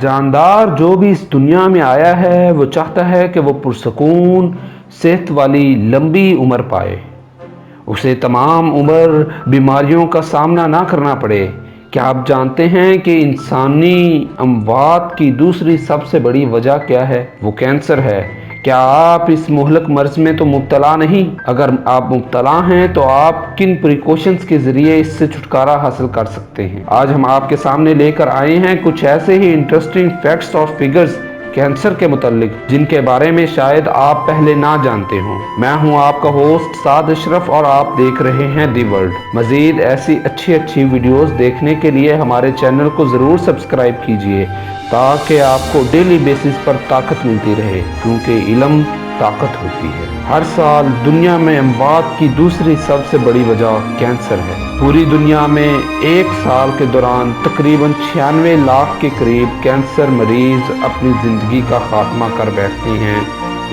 जानदार जो भी इस दुनिया में आया है वो चाहता है कि वो पुरसकून सेहत वाली लंबी उम्र पाए, उसे तमाम उम्र बीमारियों का सामना ना करना पड़े। क्या आप जानते हैं कि इंसानी अमवात की दूसरी सबसे बड़ी वजह क्या है? वो कैंसर है। क्या आप इस मुहलक मर्ज में तो मुब्तला नहीं? अगर आप मुब्तला हैं तो आप किन प्रिकॉशंस के ज़रिए इससे छुटकारा हासिल कर सकते हैं? आज हम आपके सामने लेकर आए हैं कुछ ऐसे ही इंटरेस्टिंग फैक्ट्स और फिगर्स कैंसर के मुतालिक जिनके बारे में शायद आप पहले ना जानते हों। मैं हूं आपका होस्ट साद अशरफ और आप देख रहे हैं दी वर्ल्ड। मज़ीद ऐसी अच्छी वीडियोस देखने के लिए हमारे चैनल को ज़रूर सब्सक्राइब कीजिए ताकि आपको डेली बेसिस पर ताकत मिलती रहे, क्योंकि इल्म ताकत होती है। हर साल दुनिया में अमवात की दूसरी सबसे बड़ी वजह कैंसर है। पूरी दुनिया में एक साल के दौरान तकरीबन 96 लाख के करीब कैंसर मरीज अपनी ज़िंदगी का खात्मा कर बैठते हैं,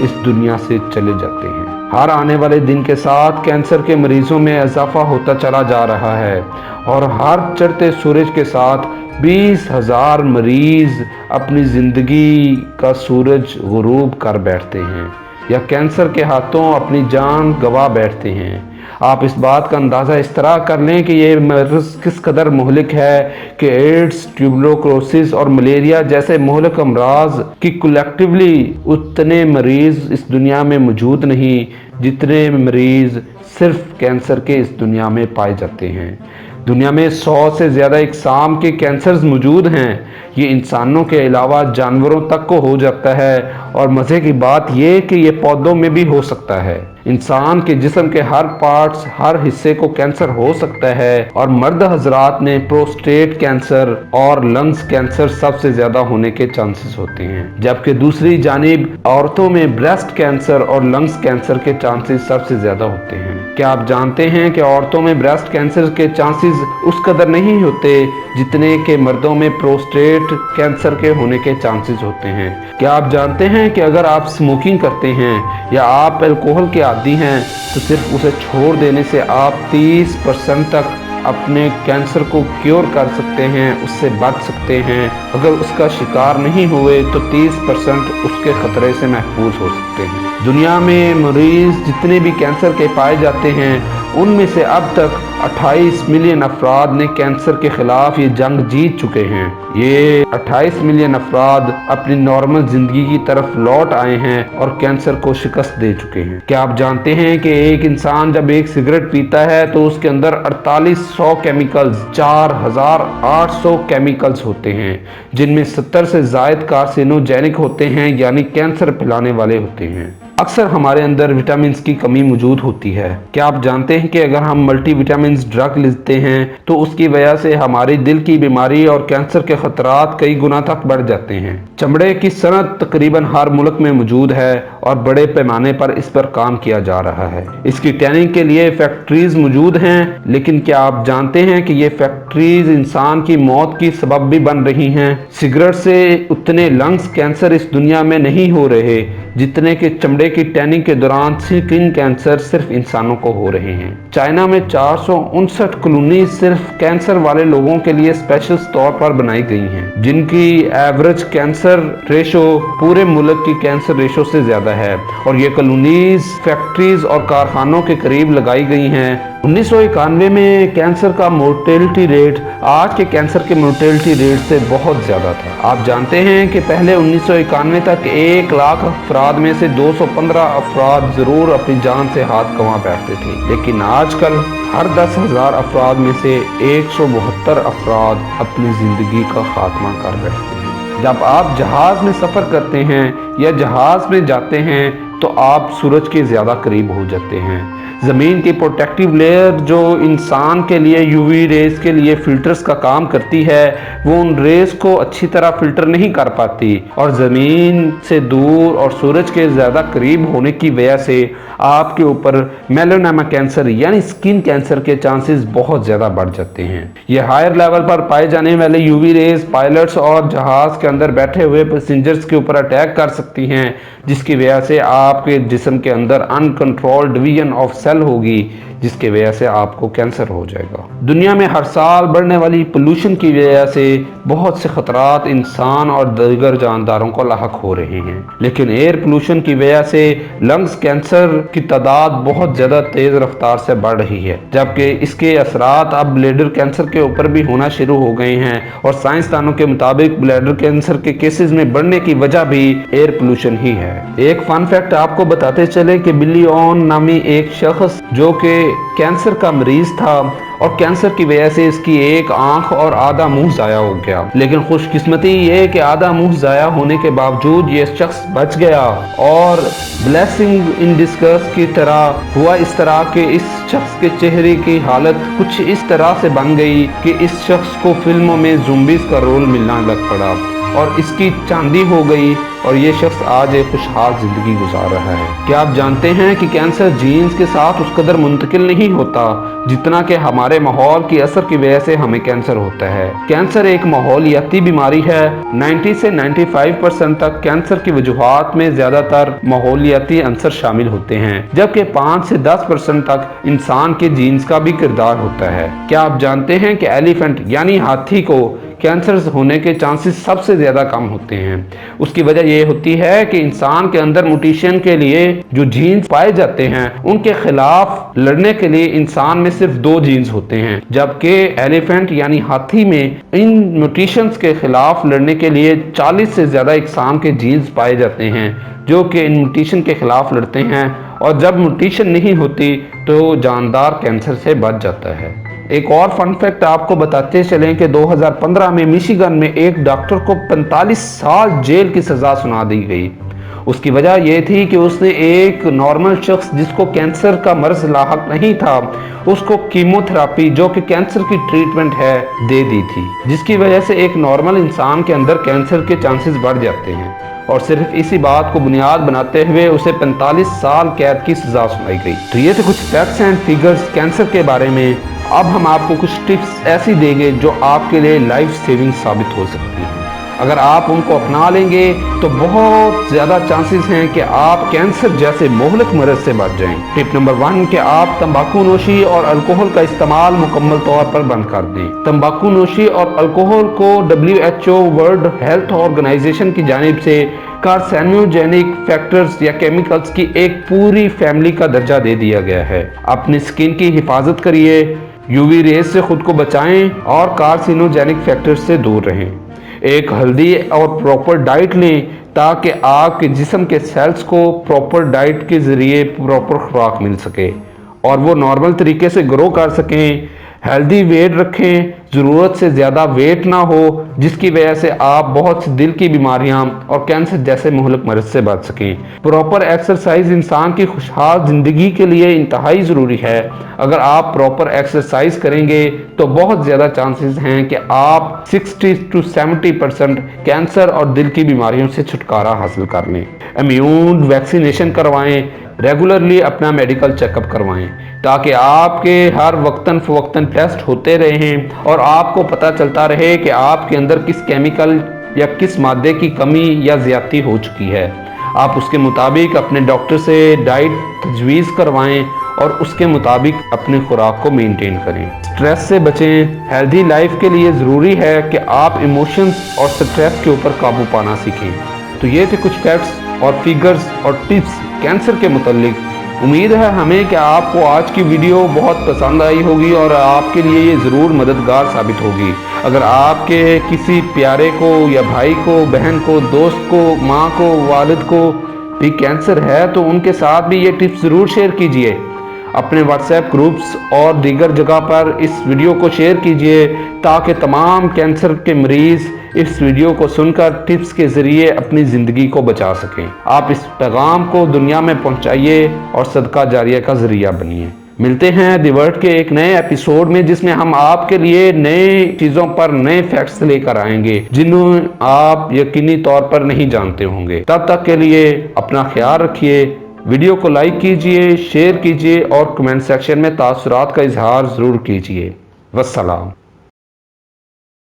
इस दुनिया से चले जाते हैं। हर आने वाले दिन के साथ कैंसर के मरीजों में इजाफा होता चला जा रहा है और हर चढ़ते सूरज के साथ 20,000 मरीज अपनी ज़िंदगी का सूरज गुरूब कर बैठते हैं या कैंसर के हाथों अपनी जान गंवा बैठते हैं। आप इस बात का अंदाज़ा इस तरह कर लें कि ये मर्ज़ किस कदर मुहलिक है कि एड्स, ट्यूबरकुलोसिस और मलेरिया जैसे मुहलिक अमराज की कलेक्टिवली उतने मरीज़ इस दुनिया में मौजूद नहीं जितने मरीज़ सिर्फ कैंसर के इस दुनिया में पाए जाते हैं। दुनिया में 100 से ज़्यादा इकसाम के कैंसर्स मौजूद हैं। ये इंसानों के अलावा जानवरों तक को हो जाता है और मज़े की बात ये कि ये पौधों में भी हो सकता है। इंसान के जिस्म के हर पार्ट्स, हर हिस्से को कैंसर हो सकता है और मर्द हजरात में प्रोस्टेट कैंसर और लंग्स कैंसर सबसे ज़्यादा होने के चांसेस होते हैं, जबकि दूसरी जानिब औरतों में ब्रेस्ट कैंसर और लंग्स कैंसर के चांसेस सबसे ज़्यादा होते हैं। क्या आप जानते हैं कि औरतों में ब्रेस्ट कैंसर के चांसेस उस कदर नहीं होते जितने के मर्दों में प्रोस्टेट कैंसर के होने के चांसेस होते हैं? क्या आप जानते हैं कि अगर आप स्मोकिंग करते हैं या आप अल्कोहल के आदी हैं तो सिर्फ उसे छोड़ देने से आप 30% तक अपने कैंसर को क्योर कर सकते हैं, उससे बच सकते हैं। अगर उसका शिकार नहीं हुए तो 30% उसके खतरे से महफूज हो सकते हैं। दुनिया में मरीज जितने भी कैंसर के पाए जाते हैं उनमें से अब तक 28 मिलियन अफराद ने कैंसर के खिलाफ ये जंग जीत चुके हैं। ये 28 मिलियन अफराद अपनी नॉर्मल जिंदगी की तरफ लौट आए हैं और कैंसर को शिकस्त दे चुके हैं। क्या आप जानते हैं कि एक इंसान जब एक सिगरेट पीता है तो उसके अंदर 4800 केमिकल्स, 4800 केमिकल्स होते हैं, जिनमें 70 से ज़ायद कार्सिनोजेनिक होते हैं, यानी कैंसर फैलाने वाले होते हैं। अक्सर हमारे अंदर विटामिन की कमी मौजूद होती है। क्या आप जानते हैं कि अगर हम मल्टी विटामिन ड्रग लेते हैं तो उसकी वजह से हमारी दिल की बीमारी और कैंसर के खतरात कई गुना तक बढ़ जाते हैं। चमड़े की सनत तकरीबन हर मुल्क में मौजूद है और बड़े पैमाने पर इस पर काम किया जा रहा है। इसकी टैनिंग के लिए फैक्ट्रीज मौजूद हैं, लेकिन क्या आप जानते हैं कि ये फैक्ट्रीज इंसान की मौत की सबब भी बन रही हैं? सिगरेट से उतने लंग्स कैंसर इस दुनिया में नहीं हो रहे जितने के चमड़े की टैनिंग के दौरान स्किन कैंसर सिर्फ इंसानों को हो रहे हैं। चाइना में 459 कॉलोनी सिर्फ कैंसर वाले लोगों के लिए स्पेशल तौर पर बनाई गई हैं, जिनकी एवरेज कैंसर रेशो पूरे मुल्क की कैंसर रेशो से ज्यादा है और ये कॉलोनीज फैक्ट्रीज और कारखानों के करीब लगाई गई हैं। 1991 में कैंसर का मोर्टेलिटी रेट आज के कैंसर के मोर्टेलिटी रेट से बहुत ज़्यादा था। आप जानते हैं कि पहले 1991 तक 1 लाख अफराद में से 215 अफराद ज़रूर अपनी जान से हाथ गंवा बैठते थे, लेकिन आजकल हर 10,000 अफराद में से 172 अफराद अपनी ज़िंदगी का खात्मा कर बैठते हैं। जब आप जहाज़ में सफ़र करते हैं या जहाज़ में जाते हैं तो आप सूरज के ज़्यादा करीब हो जाते हैं। ज़मीन की प्रोटेक्टिव लेयर जो इंसान के लिए यूवी रेस के लिए फिल्टर्स का काम करती है, वो उन रेस को अच्छी तरह फिल्टर नहीं कर पाती और ज़मीन से दूर और सूरज के ज़्यादा करीब होने की वजह से आपके ऊपर मेलानोमा कैंसर यानी स्किन कैंसर के चांसेस बहुत ज़्यादा बढ़ जाते हैं। ये हायर लेवल पर पाए जाने वाले यूवी रेस पायलट्स और जहाज़ के अंदर बैठे हुए पैसेंजर्स के ऊपर अटैक कर सकती हैं, जिसकी वजह से आपके जिस्म के अंदर अनकंट्रोल्ड डिवीजन ऑफ सेल होगी जिसकी वजह से आपको कैंसर हो जाएगा। दुनिया में हर साल बढ़ने वाली पोल्यूशन की वजह से बहुत से खतरात इंसान और दीगर जानदारों को लाहक हो रहे हैं, लेकिन एयर पोल्यूशन की वजह से लंग्स कैंसर की तादाद बहुत ज़्यादा तेज़ रफ्तार से बढ़ रही है, जबकि इसके असरात अब ब्लैडर कैंसर के ऊपर भी होना शुरू हो गए हैं और साइंसदानों के मुताबिक ब्लैडर कैंसर के केसेस में बढ़ने की वजह भी एयर पोल्यूशन ही है। एक फन फैक्ट आपको बताते चले कि बिली ऑन नामी एक शख्स जो कि कैंसर का मरीज था और कैंसर की वजह से इसकी एक आंख और आधा मुंह जाया हो गया, लेकिन खुशकिस्मती ये कि आधा मुंह जाया होने के बावजूद ये शख्स बच गया और ब्लेसिंग इन डिस्कस की तरह हुआ इस तरह के इस शख्स के चेहरे की हालत कुछ इस तरह से बन गई कि इस शख्स को फिल्मों में ज़ुम्बीज़ का रोल मिलना लग पड़ा और इसकी चांदी हो गई और ये शख्स आज एक खुशहाल जिंदगी गुजार रहा है। क्या आप जानते हैं कि कैंसर जीन्स के साथ उस कदर मुंतकिल नहीं होता जितना कि हमारे माहौल की असर की वजह से हमें कैंसर होता है। कैंसर एक माहौलियाती बीमारी है। 90 से 95% तक कैंसर की वजूहात में ज्यादातर माहौलियाती अंसर शामिल होते हैं, जबकि 5 से 10% तक इंसान के जीन्स का भी किरदार होता है। क्या आप जानते हैं कि एलिफेंट यानी हाथी को कैंसर होने के चांसेस सबसे ज़्यादा कम होते हैं? उसकी वजह यह होती है कि इंसान के अंदर म्यूटेशन के लिए जो जीन्स पाए जाते हैं उनके खिलाफ लड़ने के लिए इंसान में सिर्फ 2 जीन्स होते हैं, जबकि एलिफेंट यानी हाथी में इन म्यूटेशंस के खिलाफ लड़ने के लिए 40 से ज़्यादा इकसाम के जीन्स पाए जाते हैं जो कि इन म्यूटेशन के खिलाफ लड़ते हैं, और जब म्यूटेशन नहीं होती तो जानदार कैंसर से बच जाता है। एक और फन फैक्ट आपको बताते चलें कि 2015 में मिशिगन में एक डॉक्टर को 45 साल जेल की सज़ा सुना दी गई। उसकी वजह यह थी कि उसने एक नॉर्मल शख्स जिसको कैंसर का मर्ज लाहक नहीं था उसको कीमोथेरापी जो कि कैंसर की ट्रीटमेंट है दे दी थी, जिसकी वजह से एक नॉर्मल इंसान के अंदर कैंसर के चांसेस बढ़ जाते हैं, और सिर्फ इसी बात को बुनियाद बनाते हुए उसे 45 साल कैद की सज़ा सुनाई गई। तो ये थे कुछ फैक्ट्स एंड फिगर्स कैंसर के बारे में। अब हम आपको कुछ टिप्स ऐसी देंगे जो आपके लिए लाइफ सेविंग साबित हो सकती हैं। अगर आप उनको अपना लेंगे तो बहुत ज़्यादा चांसेस हैं कि आप कैंसर जैसे मोहलिक मर्ज से बच जाएं। टिप नंबर 1 कि आप तंबाकू नोशी और अल्कोहल का इस्तेमाल मुकम्मल तौर पर बंद कर दें। तंबाकू नोशी और अल्कोहल को WHO वर्ल्ड हेल्थ ऑर्गेनाइजेशन की जानिब से कार्सिनोजेनिक फैक्टर्स या केमिकल्स की एक पूरी फैमिली का दर्जा दे दिया गया है। अपनी स्किन की हिफाजत करिए, यूवी रेज से खुद को बचाएं और कार्सिनोजेनिक फैक्टर्स से दूर रहें। एक हेल्दी और प्रॉपर डाइट लें ताकि आपके जिस्म के सेल्स को प्रॉपर डाइट के ज़रिए प्रॉपर खुराक मिल सके और वो नॉर्मल तरीके से ग्रो कर सकें। हेल्दी वेट रखें, ज़रूरत से ज़्यादा वेट ना हो जिसकी वजह से आप बहुत सी दिल की बीमारियां और कैंसर जैसे मुहलिक मर्ज से बच सकें। प्रॉपर एक्सरसाइज इंसान की खुशहाल ज़िंदगी के लिए इंतहाई ज़रूरी है। अगर आप प्रॉपर एक्सरसाइज करेंगे तो बहुत ज़्यादा चांसेस हैं कि आप 60 से 70% कैंसर और दिल की बीमारियों से छुटकारा हासिल कर लें। इम्यून वैक्सीनेशन करवाएं, रेगुलरली अपना मेडिकल चेकअप करवाएं ताकि आपके हर वक्तन फवक्तन टेस्ट होते रहें और आपको पता चलता रहे कि आपके अंदर किस केमिकल या किस मादे की कमी या ज़्यादती हो चुकी है। आप उसके मुताबिक अपने डॉक्टर से डाइट तजवीज़ करवाएं और उसके मुताबिक अपनी खुराक को मेंटेन करें। स्ट्रेस से बचें। हेल्दी लाइफ के लिए ज़रूरी है कि आप इमोशंस और स्ट्रेस के ऊपर काबू पाना सीखें। तो ये थे कुछ फैक्ट्स और फिगर्स और टिप्स कैंसर के मुतालिक। उम्मीद है हमें कि आपको आज की वीडियो बहुत पसंद आई होगी और आपके लिए ये ज़रूर मददगार साबित होगी। अगर आपके किसी प्यारे को या भाई को, बहन को, दोस्त को, माँ को, वालिद को भी कैंसर है तो उनके साथ भी ये टिप्स ज़रूर शेयर कीजिए। अपने व्हाट्सएप ग्रुप्स और दीगर जगह पर इस वीडियो को शेयर कीजिए ताकि तमाम कैंसर के मरीज़ इस वीडियो को सुनकर टिप्स के ज़रिए अपनी ज़िंदगी को बचा सकें। आप इस पैगाम को दुनिया में पहुंचाइए और सदका जारिया का ज़रिया बनिए। मिलते हैं दी वर्ल्ड के एक नए एपिसोड में जिसमें हम आपके लिए नए चीज़ों पर नए फैक्ट्स लेकर आएंगे जिन्हें आप यकीनी तौर पर नहीं जानते होंगे। तब तक के लिए अपना ख्याल रखिए। वीडियो को लाइक कीजिए, शेयर कीजिए और कमेंट सेक्शन में तासुरात का इजहार ज़रूर कीजिए। वस्सलाम।